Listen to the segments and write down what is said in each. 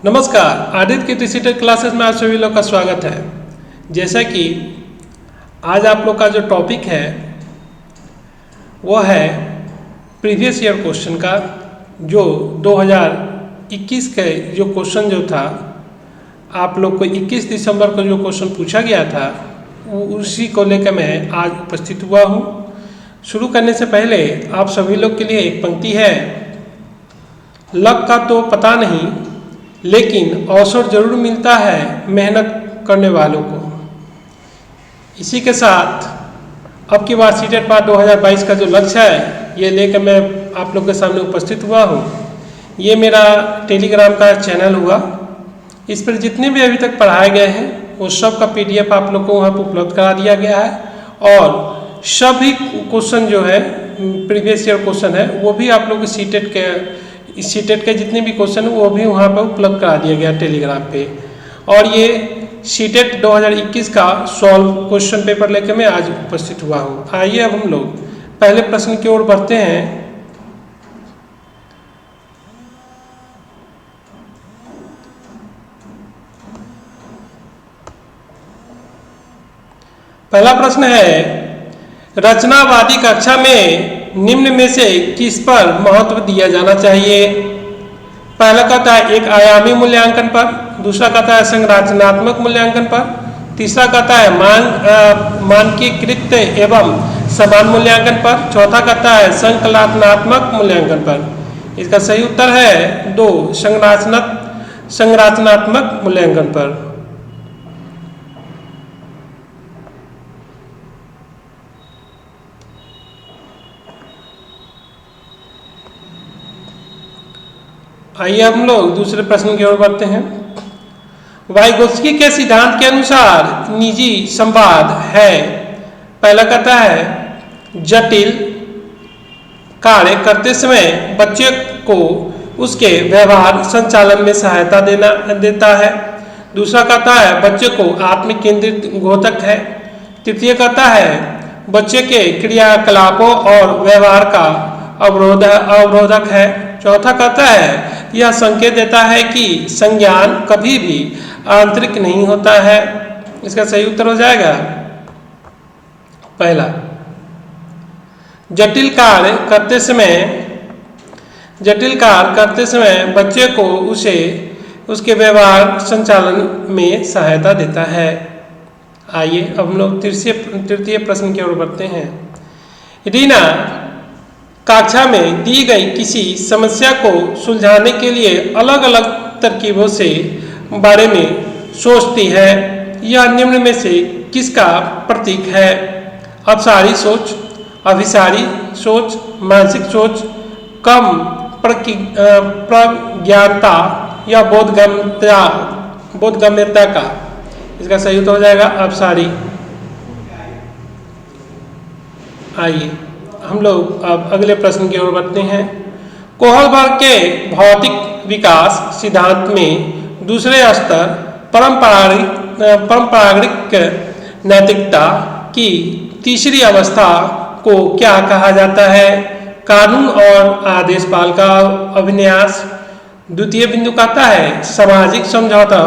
नमस्कार, आदित्य की digital classes में आप सभी लोग का स्वागत है। जैसा कि आज आप लोग का जो टॉपिक है वो है प्रीवियस ईयर क्वेश्चन का, जो 2021 के जो क्वेश्चन जो था आप लोग को 21 दिसंबर को जो क्वेश्चन पूछा गया था उसी को लेकर मैं आज उपस्थित हुआ हूँ। शुरू करने से पहले आप सभी लोग के लिए एक पंक्ति है। लक का तो पता नहीं लेकिन अवसर जरूर मिलता है मेहनत करने वालों को। इसी के साथ अब की बार सीटेट पार्ट 2022 का जो लक्ष्य है ये लेकर मैं आप लोग के सामने उपस्थित हुआ हूँ। ये मेरा टेलीग्राम का चैनल हुआ, इस पर जितने भी अभी तक पढ़ाए गए हैं वो सब का PDF आप लोग को वहाँ पर उपलब्ध करा दिया गया है और सभी क्वेश्चन जो है प्रीवियस ईयर क्वेश्चन है वो भी आप लोग को सीटेट के जितने भी क्वेश्चन वो भी वहाँ पर उपलब्ध करा दिया गया टेलीग्राम पे। और ये सीटेट 2021 का सॉल्व क्वेश्चन पेपर लेकर मैं आज उपस्थित हुआ हूँ। आइए अब हम लोग पहले प्रश्न की ओर बढ़ते हैं। पहला प्रश्न है, रचनावादी कक्षा में निम्न में से किस पर महत्व दिया जाना चाहिए? पहला कहता है एक आयामी मूल्यांकन पर, दूसरा कहता है संरचनात्मक मूल्यांकन पर, तीसरा कहता है मानकीकृत एवं समान मूल्यांकन पर, चौथा कहता है संकलनात्मक मूल्यांकन पर। इसका सही उत्तर है 2 संरचनात्मक मूल्यांकन पर। आइए हम लोग दूसरे प्रश्न की ओर बढ़ते हैं। वाइगोत्स्की के सिद्धांत के अनुसार निजी संवाद है। पहला कहता है जटिल कार्य करते समय बच्चे को उसके व्यवहार संचालन में सहायता देता है। दूसरा कहता है बच्चे को आत्मकेंद्रित घोतक है। तृतीय कहता है बच्चे के क्रियाकलापों और व्यवहार का अवरोधक है। चौथा कहता है यह संकेत देता है कि संज्ञान कभी भी आंतरिक नहीं होता है। इसका सही उत्तर हो जाएगा पहला। जटिल कार्य करते समय बच्चे को उसके व्यवहार संचालन में सहायता देता है। आइए अब हम लोग तृतीय प्रश्न की ओर बढ़ते हैं। रीना कक्षा में दी गई किसी समस्या को सुलझाने के लिए अलग अलग तरकीबों से बारे में सोचती है। यह निम्न में से किसका प्रतीक है? अपसारी सोच, अभिसारी सोच, मानसिक सोच, कम प्रज्ञानता या बोधगम्यता का। इसका सही उत्तर हो जाएगा अपसारी। आइए हम लोग अब अगले प्रश्न की ओर बढ़ते हैं। कोहलबर्ग के भौतिक विकास सिद्धांत में दूसरे स्तर परंपरागत नैतिकता की तीसरी अवस्था को क्या कहा जाता है? कानून और आदेशपाल का अभिन्यास। द्वितीय बिंदु कहता है सामाजिक समझौता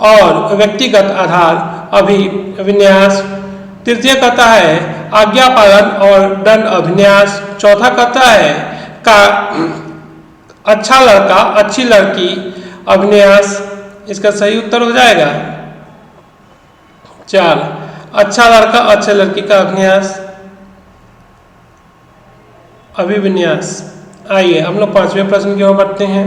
और व्यक्तिगत आधार अभिन्यास। तृतीय कहता है आज्ञा पालन और दंड अभिन्यास। चौथा कहता है अच्छा लड़का अच्छी लड़की अभिन्यास। इसका सही उत्तर हो जाएगा 4 अच्छा लड़का अच्छे लड़की का अभिविन्यास। आइए हम लोग 5वें प्रश्न की ओर बढ़ते हैं।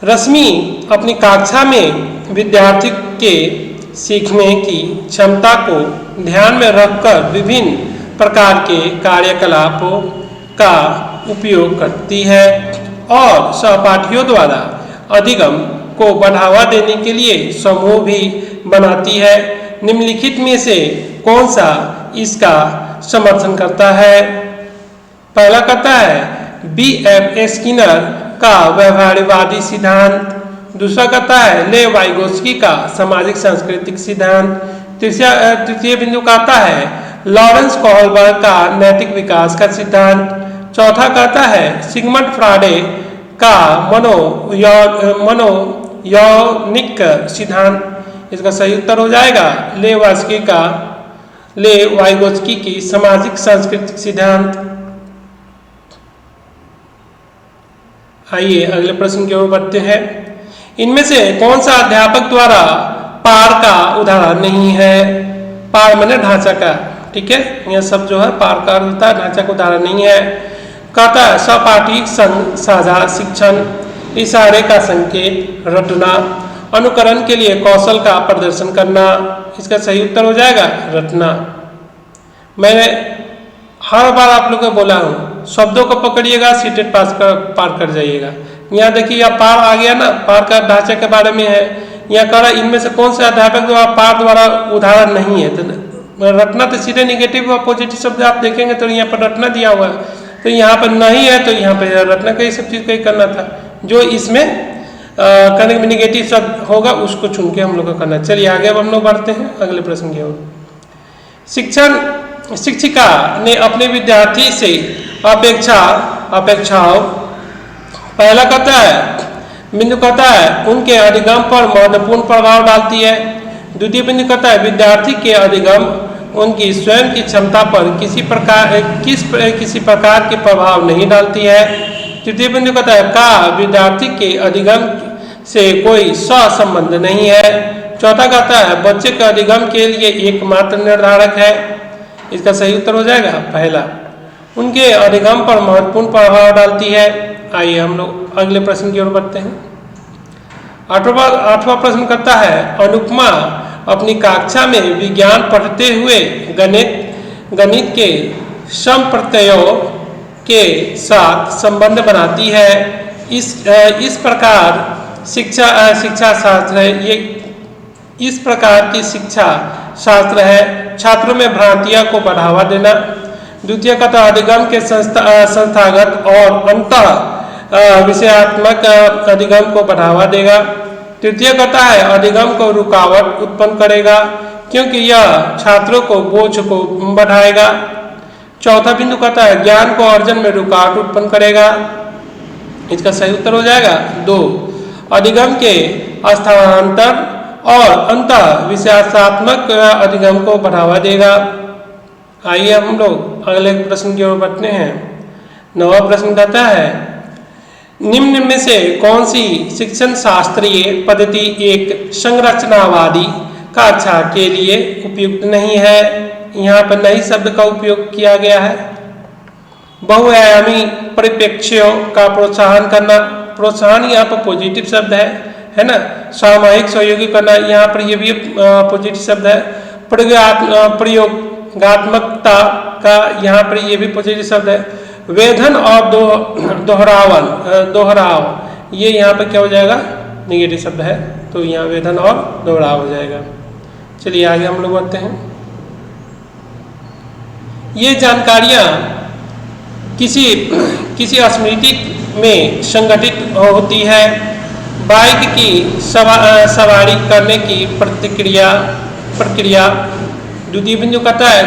रश्मि अपनी कक्षा में विद्यार्थी के सीखने की क्षमता को ध्यान में रखकर विभिन्न प्रकार के कार्यकलापों का उपयोग करती है और सहपाठियों द्वारा अधिगम को बढ़ावा देने के लिए समूह भी बनाती है। निम्नलिखित में से कौन सा इसका समर्थन करता है? पहला कहता है B.F. स्किनर का व्यवहारवादी सिद्धांत। दूसरा कहता है ले वाइगोत्स्की का सामाजिक सांस्कृतिक सिद्धांत। तृतीय बिंदु कहता है लॉरेंस कोहलबर्ग का नैतिक विकास का सिद्धांत। चौथा कहता है सिगमंड फ्रॉइड का मनोयौनिक सिद्धांत। इसका सही उत्तर हो जाएगा ले वाइगोत्स्की की सामाजिक सांस्कृतिक सिद्धांत। आइए अगले प्रश्न की ओर बढ़ते हैं। इनमें से कौन सा अध्यापक द्वारा पार का उदाहरण नहीं है? पार माने ढांचा का, ठीक है, यह सब जो है पार का होता है, ढांचा का उदाहरण नहीं है। कहता है सहपाठी संग साझा शिक्षण, इशारे का संकेत रटना, अनुकरण के लिए कौशल का प्रदर्शन करना। इसका सही उत्तर हो जाएगा रटना। मैंने हर बार आप लोगों को बोला हूँ, शब्दों को पकड़िएगा, सीटेट पार कर जाइएगा। यहाँ देखिए यह पार आ गया ना, पार का ढांचे के बारे में है। यहाँ कह रहा इनमें से कौन से अध्यापक द्वारा पार द्वारा उदाहरण नहीं है, तो रटना तो सीधे निगेटिव और पॉजिटिव शब्द आप देखेंगे तो यहाँ पर रटना दिया हुआ है, तो यहाँ पर नहीं है, तो यहाँ पर रटना का ये सब चीज़ को ही करना था। जो इसमें करने में निगेटिव शब्द होगा उसको चुन के हम लोग को करना। चलिए आगे अब हम लोग बढ़ते हैं अगले प्रश्न की ओर। शिक्षिका ने अपने विद्यार्थी से अपेक्षाओं, पहला कहता है बिंदु कहता है उनके अधिगम पर महत्वपूर्ण प्रभाव डालती है। द्वितीय बिंदु कहता है विद्यार्थी के अधिगम उनकी स्वयं की क्षमता पर किसी प्रकार के प्रभाव नहीं डालती है। तृतीय बिंदु कहता है का विद्यार्थी के अधिगम से कोई सहसंबंध नहीं है। चौथा कहता है बच्चे के अधिगम के लिए एकमात्र निर्धारक है। इसका सही उत्तर हो जाएगा पहला, उनके अधिगम पर महत्वपूर्ण प्रभाव डालती है। आइए हम लोग अगले प्रश्न की ओर बढ़ते हैं। आठवां प्रश्न करता है अनुपमा अपनी कक्षा में विज्ञान पढ़ते हुए गणित के समप्रत्ययों के साथ संबंध बनाती है। इस प्रकार शिक्षा शास्त्र है, ये इस प्रकार की शिक्षा शास्त्र है छात्रों में भ्रांतियों को बढ़ावा देना। द्वितीय कथा अधिगम के संस्थागत और अंतः विषयात्मक अधिगम को बढ़ावा देगा। तृतीय कथा है अधिगम को रुकावट उत्पन्न करेगा क्योंकि यह छात्रों को बोझ को बढ़ाएगा। चौथा बिंदु कहता है ज्ञान को अर्जन में रुकावट उत्पन्न करेगा। इसका सही उत्तर हो जाएगा 2, अधिगम के स्थानांतर और अंतः विषयात्मक अधिगम को बढ़ावा देगा। आइए हम लोग अगले प्रश्न की ओर बढ़ते हैं। 9वां प्रश्न कहता है निम्न में से कौन सी शिक्षण शास्त्रीय पद्धति एक संरचनावादी कक्षा के लिए उपयुक्त नहीं है? यहाँ पर नहीं शब्द का उपयोग किया गया है। बहुआयामी परिप्रेक्ष्यों का प्रोत्साहन करना, प्रोत्साहन यहाँ पर पॉजिटिव शब्द है ना। सामूहिक सहयोगी करना, यहाँ पर ये भी पॉजिटिव शब्द है। प्रयोगात्मकता का यहाँ पर ये भी पॉजिटिव शब्द है। वेधन और दोहराव ये यहाँ पर क्या हो जाएगा निगेटिव शब्द है, तो यहाँ वेधन और दोहराव हो जाएगा। चलिए आगे हम लोग बढ़ते हैं। ये जानकारियाँ किसी स्मृति में संगठित होती है। बाइक की सवारी करने की प्रक्रिया। द्वितीय बिंदु कहता है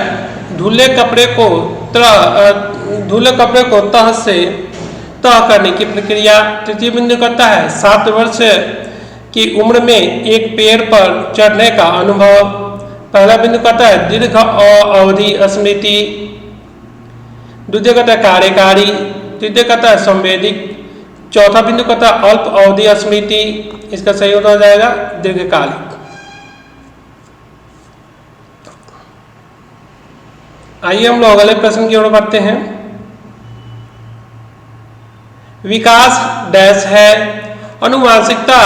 धुले कपड़े को तह करने की प्रक्रिया। तृतीय बिंदु कहता है 7 वर्ष की उम्र में एक पेड़ पर चढ़ने का अनुभव। पहला बिंदु कहता है दीर्घ अवधि स्मृति। द्वितीय कहता है कार्यकारी। तृतीय कहता है संवेदिक। चौथा बिंदु कहता है अल्प अवधि स्मृति। इसका सही उत्तर हो जाएगा दीर्घकालिक। आइए हम लोग अगले प्रश्न की ओर बढ़ते हैं। विकास डैश है अनुवांशिकता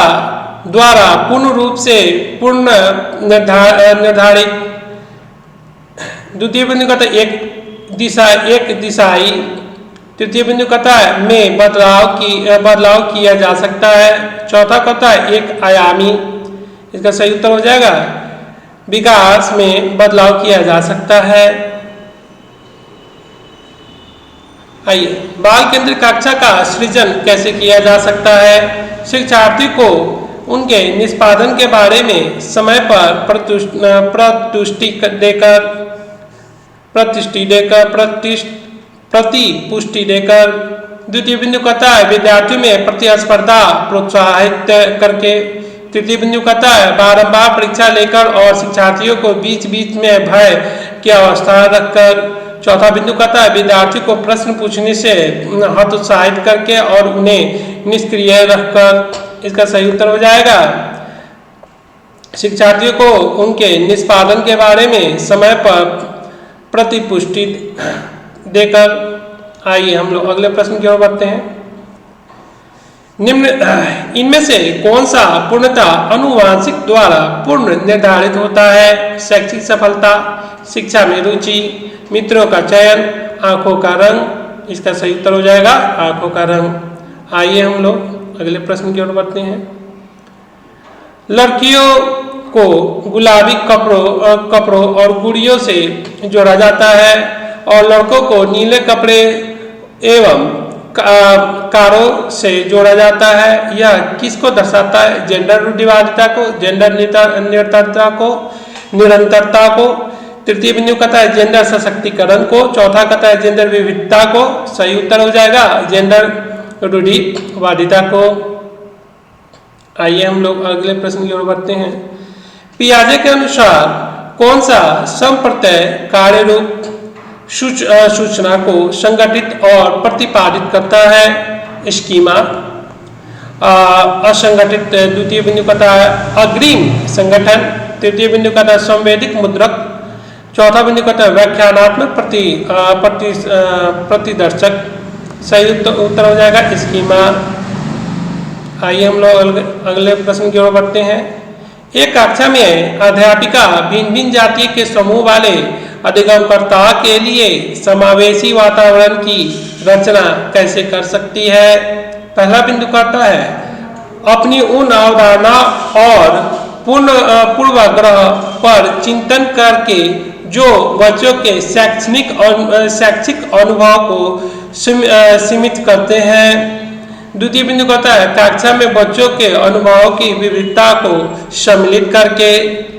द्वारा पूर्ण रूप से निर्धारित। द्वितीय बिंदु कहता है एक दिशाई। तृतीय बिंदु कहता है में बदलाव किया जा सकता है। चौथा कहता है एक आयामी। इसका सही उत्तर हो जाएगा विकास में बदलाव किया जा सकता है। आइए बाल केंद्रित कक्षा का सृजन कैसे किया जा सकता है? शिक्षार्थी को उनके निष्पादन के बारे में समय पर प्रतिपुष्टि देकर द्वितीय बिंदु कहता है विद्यार्थियों में प्रतिस्पर्धा प्रोत्साहित करके। तृतीय बिंदु कहता है बारंबार परीक्षा लेकर और शिक्षार्थियों को बीच बीच में भय की अवस्था रखकर। चौथा बिंदु कहता है विद्यार्थियों को प्रश्न पूछने से हतोत्साहित करके और उन्हें निष्क्रिय रखकर। इसका सही उत्तर हो जाएगा शिक्षार्थियों को उनके निष्पादन के बारे में समय पर प्रतिपुष्टि देकर। आइए हम लोग अगले प्रश्न की ओर बढ़ते हैं। निम्न इनमें से कौन सा पूर्णतः आनुवांशिक द्वारा पूर्ण निर्धारित होता है? शैक्षिक सफलता, शिक्षा में रुचि, मित्रों का चयन, आंखों का रंग। इसका सही उत्तर हो जाएगा आंखों का रंग। आइए हम लोग अगले प्रश्न की ओर बढ़ते हैं। लड़कियों को गुलाबी कपड़ों और गुड़ियों से जोड़ा जाता है और लड़कों को नीले कपड़े एवं कारों से जोड़ा जाता है। यह किसको दर्शाता है? जेंडर रूढ़िवादिता को, जेंडर निरंतरता को, निरंतरता को। तृतीय बिंदु कहता है जेंडर सशक्तिकरण को। चौथा कहता है जेंडर विविधता को। सही उत्तर हो जाएगा जेंडर रूढ़िवादिता को। आइए हम लोग अगले प्रश्न की ओर बढ़ते हैं। पियाजे के अनुसार कौन सा संप्रत्यय कार्य रूप सूचना को संगठित और प्रतिपादित करता है? स्कीमा। असंगठित द्वितीय बिंदु कहता है अग्रिम संगठन। तृतीय बिंदु कहता है संवेदिक मुद्रक। चौथा बिंदु कहता है व्याख्यानात्मक प्रतिदर्शक। सही उत्तर हो जाएगा स्कीमा। आइए हम लोग अगले प्रश्न की ओर बढ़ते हैं। एक कक्षा में अध्यापिका भिन्न भिन्न जाति के समूह वाले अधिगमकर्ता के लिए समावेशी वातावरण की रचना कैसे कर सकती है? पहला बिंदु कहता है अपनी उन अवधारणा और पूर्वाग्रह पर चिंतन करके जो बच्चों के शैक्षिक अनुभव को सीमित करते हैं। द्वितीय बिंदु कहता है कक्षा में बच्चों के अनुभवों की विविधता को सम्मिलित करके।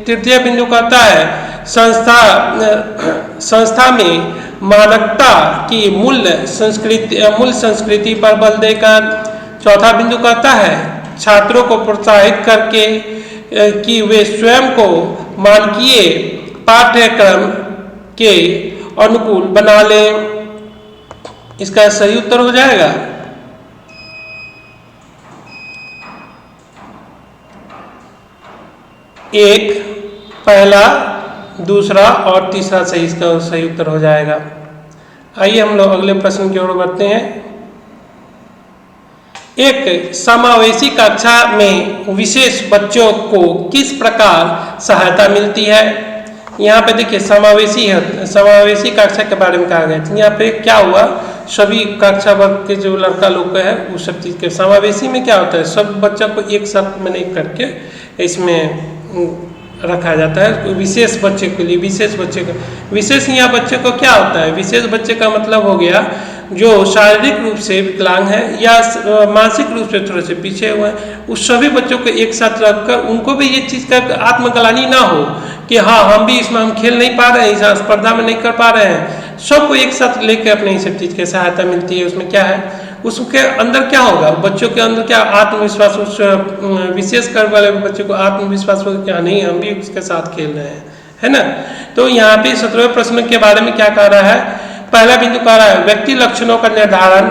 तृतीय बिंदु कहता है संस्था में मानवता की मूल संस्कृति पर बल देकर। चौथा बिंदु कहता है छात्रों को प्रोत्साहित करके कि वे स्वयं को मानकीय पाठ्यक्रम के अनुकूल बना लें। इसका सही उत्तर हो जाएगा एक, पहला, दूसरा और तीसरा सही। इसका सही उत्तर हो जाएगा। आइए हम लोग अगले प्रश्न की ओर बढ़ते हैं। एक समावेशी कक्षा में विशेष बच्चों को किस प्रकार सहायता मिलती है? यहाँ पे देखिए समावेशी कक्षा के बारे में कहा गया है। यहाँ पे क्या हुआ, सभी कक्षा वर्ग के जो लड़का लोग है वो सब चीज़ के समावेशी में क्या होता है, सब बच्चों को एक साथ में नहीं करके इसमें रखा जाता है। विशेष बच्चे के लिए विशेष यहाँ बच्चे को क्या होता है, विशेष बच्चे का मतलब हो गया जो शारीरिक रूप से विकलांग है या मानसिक रूप से थोड़े से पीछे हुए हैं, उस सभी बच्चों को एक साथ रखकर उनको भी ये चीज़ का आत्मग्लानि ना हो कि हाँ हम भी इसमें हम खेल नहीं पा रहे हैं, इस स्पर्धा में नहीं कर पा रहे हैं। सबको एक साथ लेकर अपने इस चीज़ की सहायता मिलती है। उसमें क्या है, उसके अंदर क्या होगा, बच्चों के अंदर क्या आत्मविश्वास, उस विशेष कर वाले बच्चे को आत्मविश्वास होगा क्या नहीं हम भी उसके साथ खेल रहे हैं, है ना। तो यहाँ पे 17वें प्रश्न के बारे में क्या कह रहा है, पहला बिंदु कह रहा है व्यक्ति लक्षणों का निर्धारण,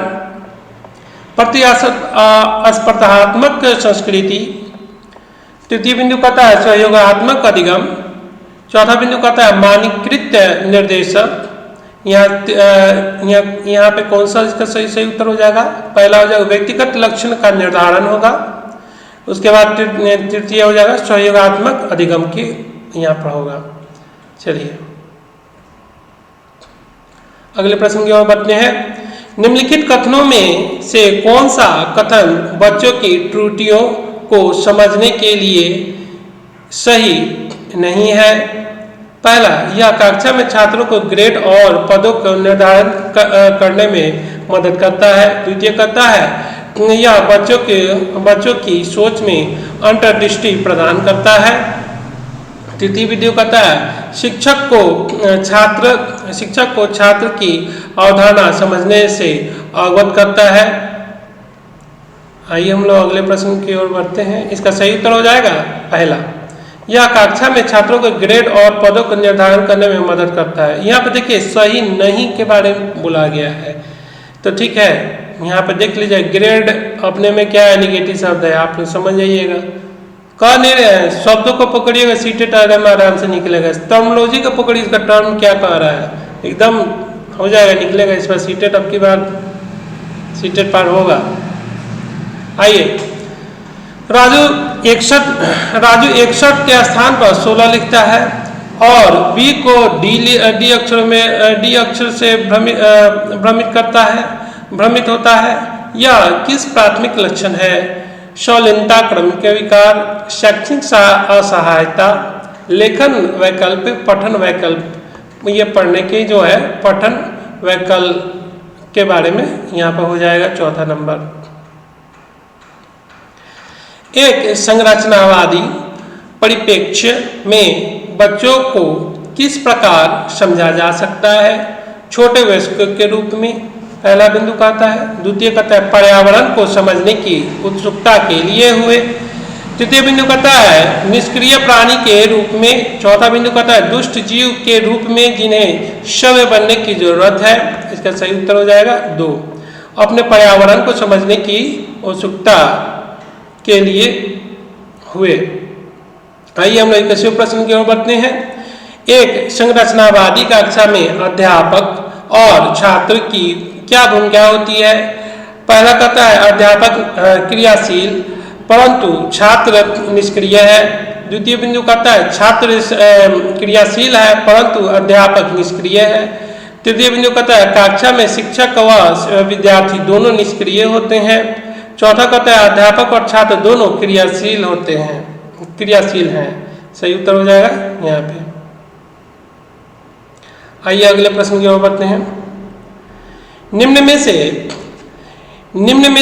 प्रतिस्पर्धात्मक संस्कृति। तृतीय बिंदु कहता है सहयोगात्मक अधिगम। चौथा बिंदु कहता है मानकीकृत निर्देशक। यहाँ पे कौन सा इसका सही उत्तर हो जाएगा, पहला हो जाएगा व्यक्तिगत लक्षण का निर्धारण होगा, उसके बाद तृतीय हो जाएगा सहयोगात्मक अधिगम की यहाँ पर होगा। चलिए अगले प्रश्न की ओर बढ़ते हैं। निम्नलिखित कथनों में से कौन सा कथन बच्चों की त्रुटियों को समझने के लिए सही नहीं है। पहला, यह कक्षा में छात्रों को ग्रेड और पदों को निर्धारण करने में मदद करता है। द्वितीय कहता है यह बच्चों की सोच में अंतर्दृष्टि प्रदान करता है। तृतीय वीडियो कहता है शिक्षक को छात्र की अवधारणा समझने से अवगत करता है। आइए हम लोग अगले प्रश्न की ओर बढ़ते हैं। इसका सही उत्तर हो जाएगा पहला। यह कक्षा में छात्रों के ग्रेड और पदों का निर्धारण करने में मदद करता है। यहाँ पर देखिए सही नहीं के बारे में बोला गया है, तो ठीक है, यहाँ पर देख लीजिए ग्रेड अपने में क्या है, निगेटिव शब्द है, आप लोग समझ जाइएगा। कह नहीं रहे हैं, शब्दों को पकड़िएगा सीटेट आराम से निकलेगा। टर्मोलॉजी को पकड़िए, इसका टर्म क्या कह रहा है, एकदम हो जाएगा, निकलेगा। इस पर सीटेट अब की बार सीटेट पार होगा। आइए, राजू 61 के स्थान पर 16 लिखता है और बी को डी अक्षर से भ्रमित होता है। यह किस प्राथमिक लक्षण है? शौलीनता, क्रम के विकार, शैक्षणिक असहायता, लेखन वैकल्पिक, पठन वैकल्प। ये पढ़ने की जो है पठन वैकल्प के बारे में यहाँ पर हो जाएगा चौथा नंबर। एक संरचनावादी परिप्रेक्ष्य में बच्चों को किस प्रकार समझा जा सकता है? छोटे वयस्क के रूप में, पहला बिंदु कहता है। द्वितीय कहता है पर्यावरण को समझने की उत्सुकता के लिए हुए। तृतीय बिंदु कहता है निष्क्रिय प्राणी के रूप में। चौथा बिंदु कहता है दुष्ट जीव के रूप में जिन्हें सभ्य बनने की जरूरत है। इसका सही उत्तर हो जाएगा 2। अपने पर्यावरण को समझने की उत्सुकता के लिए हुए। आइए हम लोग इस प्रश्न की ओर बढ़ते हैं। एक संरचनावादी कक्षा में अध्यापक और छात्र की क्या भूमिका होती है? पहला कहता है अध्यापक क्रियाशील परंतु छात्र निष्क्रिय है। द्वितीय बिंदु कहता है छात्र क्रियाशील है परंतु अध्यापक निष्क्रिय है। तृतीय बिंदु कहता है कक्षा में शिक्षक व विद्यार्थी दोनों निष्क्रिय होते हैं। चौथा कहता है अध्यापक और छात्र दोनों क्रियाशील हैं। सही उत्तर हो जाएगा यहाँ पे। आइए अगले प्रश्न की ओर बढ़ते हैं। निम्न में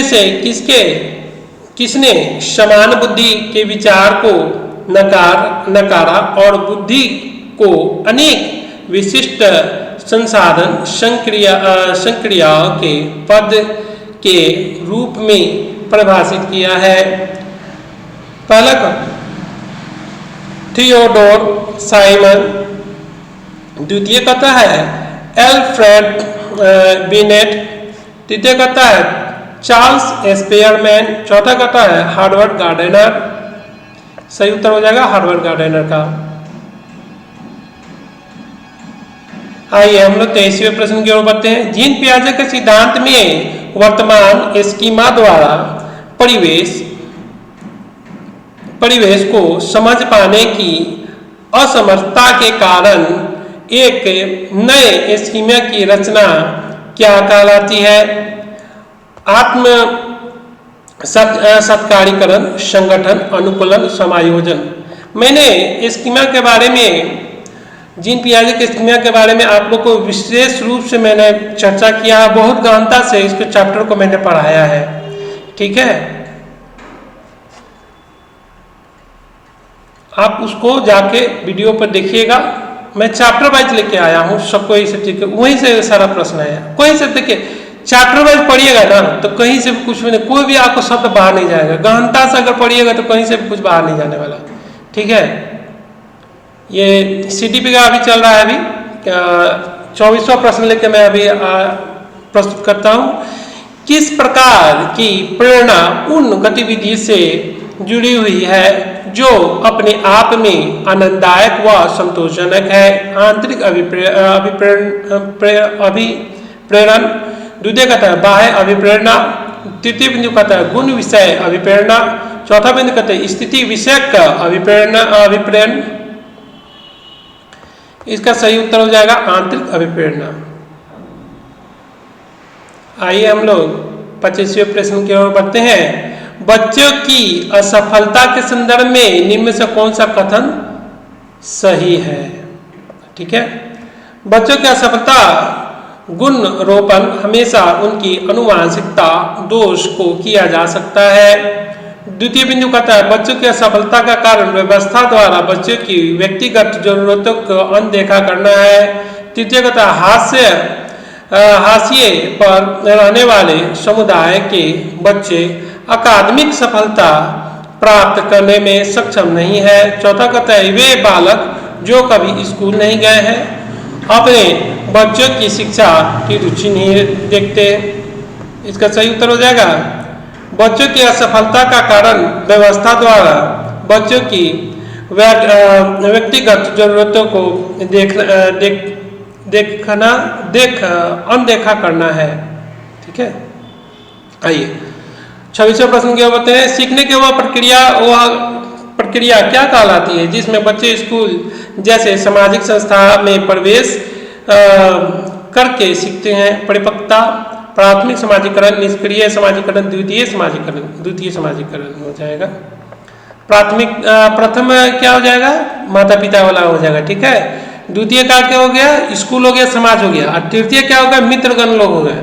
से किसने समान बुद्धि के विचार को नकारा और बुद्धि को अनेक विशिष्ट संसाधन संक्रियाओं के पद के रूप में परिभाषित किया है? पहला थियोडोर साइमन। द्वितीय कहता है एल्फ्रेड बिनेट। तृतीय कहता है चार्ल्स स्पेयरमैन। चौथा कहता है हार्वर्ड गार्डनर। सही उत्तर हो जाएगा हार्वर्ड गार्डनर का। आइए हम लोग 23वें प्रश्न की ओर बढ़ते हैं। जीन पियाजे के सिद्धांत में वर्तमान स्कीमा द्वारा परिवेश को समझ पाने की असमर्थता के कारण एक नए स्कीमा की रचना क्या कहलाती है? आत्म सत्कारीकरण, संगठन, अनुकूलन, समायोजन। मैंने स्कीमा के बारे में, जीन पियाजे के स्कीमा के बारे में आप लोग को विशेष रूप से मैंने चर्चा किया है, बहुत गहनता से इसके चैप्टर को मैंने पढ़ाया है। ठीक है, आप उसको जाके वीडियो पर देखिएगा। मैं चैप्टर वाइज लेके आया हूँ सबको, इसे ठीक है, वहीं से सारा प्रश्न है। कोई से देखिए चैप्टर वाइज पढ़िएगा ना तो कहीं से भी कुछ भी नहीं, कोई भी आपको शब्द बाहर नहीं जाएगा। गहनता से अगर पढ़िएगा तो कहीं से भी कुछ बाहर नहीं जाने वाला। ठीक है, ये CDP का अभी चल रहा है। अभी 24वां प्रश्न लेके मैं अभी प्रस्तुत करता हूँ। किस प्रकार की प्रेरणा उन गतिविधि से जुड़ी हुई है जो अपने आप में आनंददायक व संतोषजनक है? आंतरिक अभिप्रेरण। द्वितीय कहता है बाह्य अभिप्रेरणा। तृतीय बिंदु कहता है गुण विषय अभिप्रेरणा। चौथा बिंदु कहता है स्थिति विषयक अभिप्रेरण। इसका सही उत्तर हो जाएगा आंतरिक अभिप्रेरणा। आइए हम लोग 25वें प्रश्न की ओर बढ़ते हैं। बच्चों की असफलता के संदर्भ में निम्न से कौन सा कथन सही है? ठीक है, बच्चों की असफलता गुण रोपण हमेशा उनकी अनुवांशिकता दोष को किया जा सकता है। द्वितीय बिंदु कहता है बच्चों की असफलता का कारण व्यवस्था द्वारा बच्चों की व्यक्तिगत जरूरतों को अनदेखा करना है। तृतीय कहता है हास्य हाशिए पर रहने वाले समुदाय के बच्चे अकादमिक सफलता प्राप्त करने में सक्षम नहीं है। चौथा कहता है वे बालक जो कभी स्कूल नहीं गए हैं अपने बच्चों की शिक्षा की रुचि नहीं देखते। इसका सही उत्तर हो जाएगा बच्चों की असफलता का कारण व्यवस्था द्वारा बच्चों की व्यक्तिगत जरूरतों को अनदेखा करना है। ठीक है, आइए 26वां प्रश्न क्या बोलते हैं सीखने की वह प्रक्रिया क्या कहलाती है जिसमें बच्चे स्कूल जैसे सामाजिक संस्था में प्रवेश करके सीखते हैं। परिपक्वता, प्राथमिक समाजीकरण, निष्क्रिय समाजीकरण, द्वितीय समाजीकरण हो जाएगा। प्रथम क्या हो जाएगा माता पिता वाला हो जाएगा। ठीक है, द्वितीय का क्या हो गया स्कूल हो गया, समाज हो गया, और तृतीय क्या होगा मित्रगण लोग हो गए।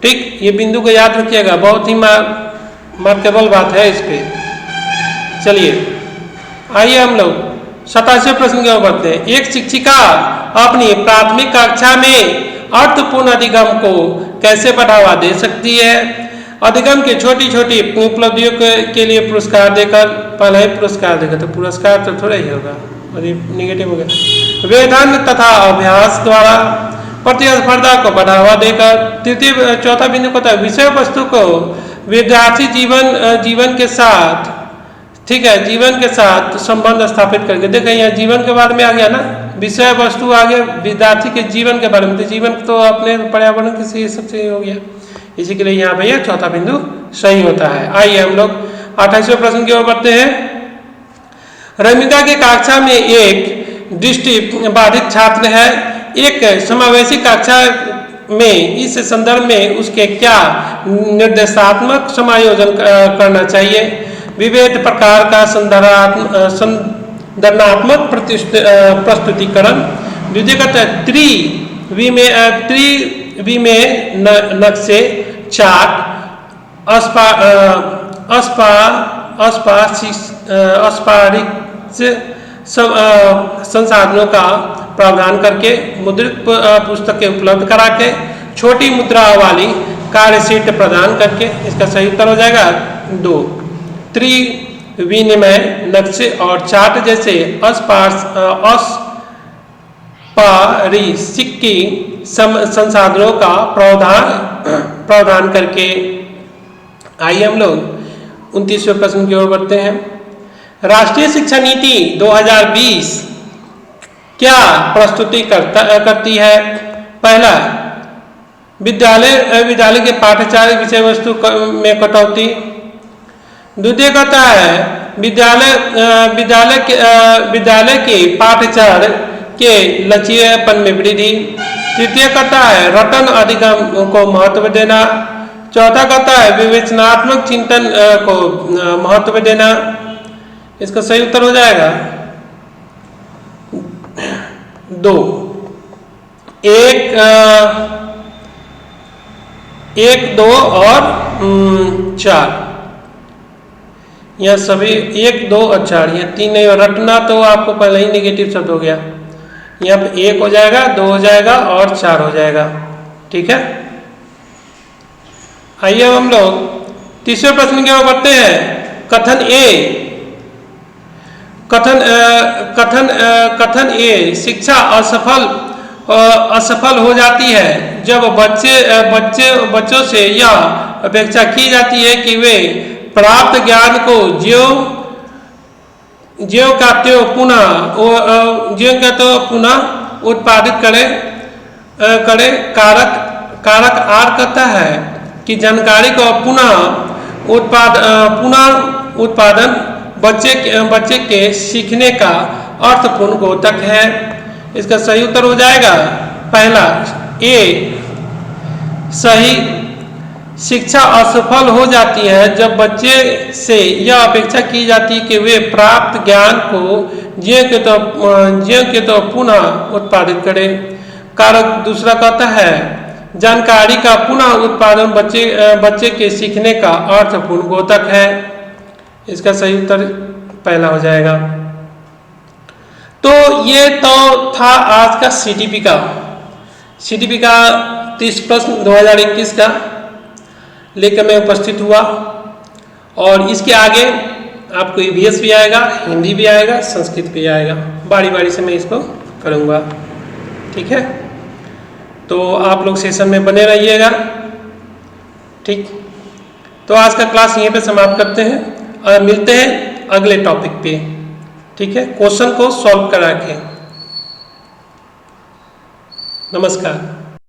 ठीक, ये बिंदु को याद रखिएगा, बहुत ही मार्केबल बात है इस पे। चलिए आइए हम लोग 27वें प्रश्न की ओर बढ़ते हैं। एक शिक्षिका अपनी प्राथमिक कक्षा में अर्थपूर्ण अधिगम को कैसे बढ़ावा दे सकती है। अधिगम के छोटी छोटी उपलब्धियों के लिए पुरस्कार देकर, पहला ही पुरस्कार देकर तो पुरस्कार तो थोड़ा ही होगा, निगेटिव हो गया। वेधन तथा अभ्यास द्वारा प्रतिस्पर्धा को बढ़ावा देकर। चौथा बिंदु को विषय वस्तु को विद्यार्थी जीवन के साथ, ठीक है, जीवन के साथ संबंध स्थापित करके। देखें यहाँ जीवन के बारे में आ गया ना, विषय वस्तु आ गया विद्यार्थी के जीवन के बारे में, तो जीवन तो अपने पर्यावरण के सबसे हो गया, इसी के लिए यहाँ पे चौथा बिंदु सही होता है। आइए हम लोग 28वें प्रश्न की ओर बढ़ते हैं। रमिका की कक्षा में एक दृष्टि बाधित छात्र है। एक समावेशी कक्षा में इस संदर्भ में उसके क्या निर्देशात्मक समायोजन करना चाहिए। विविध प्रकार का संदर्भात्मक प्रस्तुतिकरण। द्वितीय नक्शे, चार्ट, अस्पारिक संसाधनों का प्रावधान करके, मुद्रित पुस्तकें उपलब्ध करा के, छोटी मुद्रा वाली कार्यशीट प्रदान करके। इसका सही उत्तर हो जाएगा 2। त्रिविनिमय नक्शे और चार्ट जैसे अस्पारिसिकी संसाधनों का प्रावधान करके। आइए हम लोग 29वें प्रश्न की ओर बढ़ते हैं। राष्ट्रीय शिक्षा नीति 2020 क्या प्रस्तुति करती है। पहला विद्यालय के पाठ्यक्रम विषय वस्तु में कटौती। द्वितीय कहता है विद्यालय के पाठ्यक्रम के लचीलेपन में वृद्धि। तृतीय कहता है रटन अधिगम को महत्व देना। चौथा कहता है विवेचनात्मक चिंतन को महत्व देना। इसका सही उत्तर हो जाएगा 2। 1, 2 और 4, यह सभी 1, 2 और 4, यह 3 नहीं। और रटना तो आपको पहले ही नेगेटिव शब्द हो गया, यहाँ पे 1 हो जाएगा, 2 हो जाएगा और 4 हो जाएगा। ठीक है, आइए हम लोग तीसरे प्रश्न की ओर बढ़ते हैं। कथन ए शिक्षा असफल हो जाती है जब बच्चों से यह अपेक्षा की जाती है कि वे प्राप्त ज्ञान को ज्यों का त्यों पुनः उत्पादित करे। कारक आर कहता है कि जानकारी को पुनः उत्पादन बच्चे के सीखने का अर्थपूर्ण द्योतक है। इसका सही उत्तर हो जाएगा पहला ए सही। शिक्षा असफल हो जाती है जब बच्चे से यह अपेक्षा की जाती है कि वे प्राप्त ज्ञान को ज्यों के तो पुनः उत्पादित करें। कारक दूसरा कहता है जानकारी का पुनः उत्पादन बच्चे के सीखने का अर्थपूर्ण द्योतक है। इसका सही उत्तर पहला हो जाएगा। तो ये तो था आज का सीटीपी का 30 प्रश्न 2021 का लेकर मैं उपस्थित हुआ और इसके आगे आपको ईवीएस भी आएगा, हिंदी भी आएगा, संस्कृत भी आएगा। बारी बारी से मैं इसको करूँगा, ठीक है। तो आप लोग सेशन में बने रहिएगा, ठीक। तो आज का क्लास यहीं पे समाप्त करते हैं और मिलते हैं अगले टॉपिक पे, ठीक है, क्वेश्चन को सॉल्व करा के। नमस्कार।